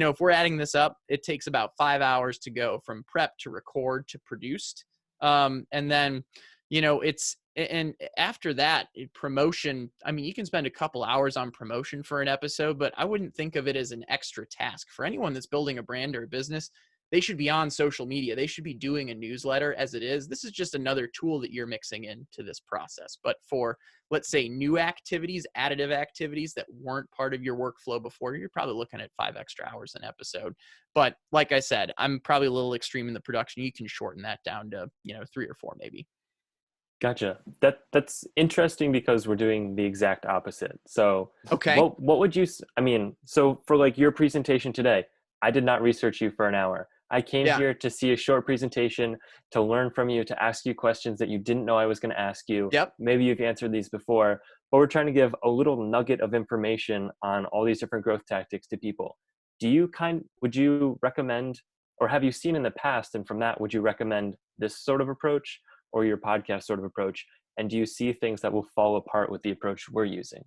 if we're adding this up, it takes about 5 hours to go from prep to record to produced. And then, and after that, promotion, I mean, you can spend a couple hours on promotion for an episode, but I wouldn't think of it as an extra task. For anyone that's building a brand or a business, they should be on social media. They should be doing a newsletter as it is. This is just another tool that you're mixing into this process. But for, let's say, new activities, additive activities that weren't part of your workflow before, you're probably looking at 5 extra hours an episode. But like I said, I'm probably a little extreme in the production. You can shorten that down to, 3 or 4 maybe. Gotcha. That's interesting because we're doing the exact opposite. So Okay. what would you, I mean, so for like your presentation today, I did not research you for an hour. I came here to see a short presentation, to learn from you, to ask you questions that you didn't know I was going to ask you. Yep. Maybe you've answered these before, but we're trying to give a little nugget of information on all these different growth tactics to people. Would you recommend, or have you seen in the past, and from that, would you recommend this sort of approach or your podcast sort of approach? And do you see things that will fall apart with the approach we're using?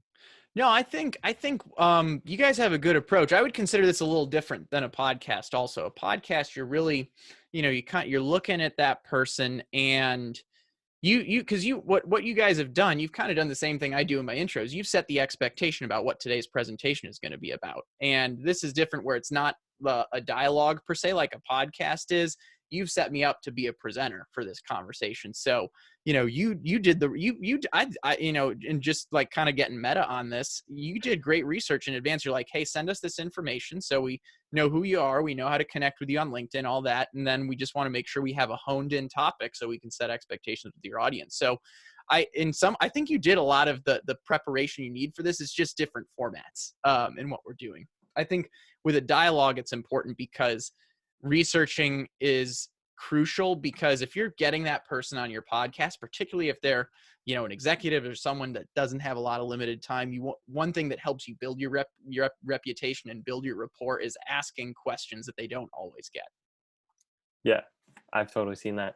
No, I think you guys have a good approach. I would consider this a little different than a podcast. Also, a podcast, you're really, you're looking at that person, and what you guys have done, you've kind of done the same thing I do in my intros. You've set the expectation about what today's presentation is going to be about, and this is different where it's not a dialogue per se like a podcast is. You've set me up to be a presenter for this conversation. So, you did and just like kind of getting meta on this, you did great research in advance. You're like, hey, send us this information so we know who you are. We know how to connect with you on LinkedIn, all that. And then we just want to make sure we have a honed in topic so we can set expectations with your audience. So I think you did a lot of the preparation you need for this. It's just different formats in what we're doing. I think with a dialogue, it's important because researching is crucial, because if you're getting that person on your podcast, particularly if they're, an executive or someone that doesn't have a lot of limited time, one thing that helps you build your reputation and build your rapport is asking questions that they don't always get. Yeah, I've totally seen that.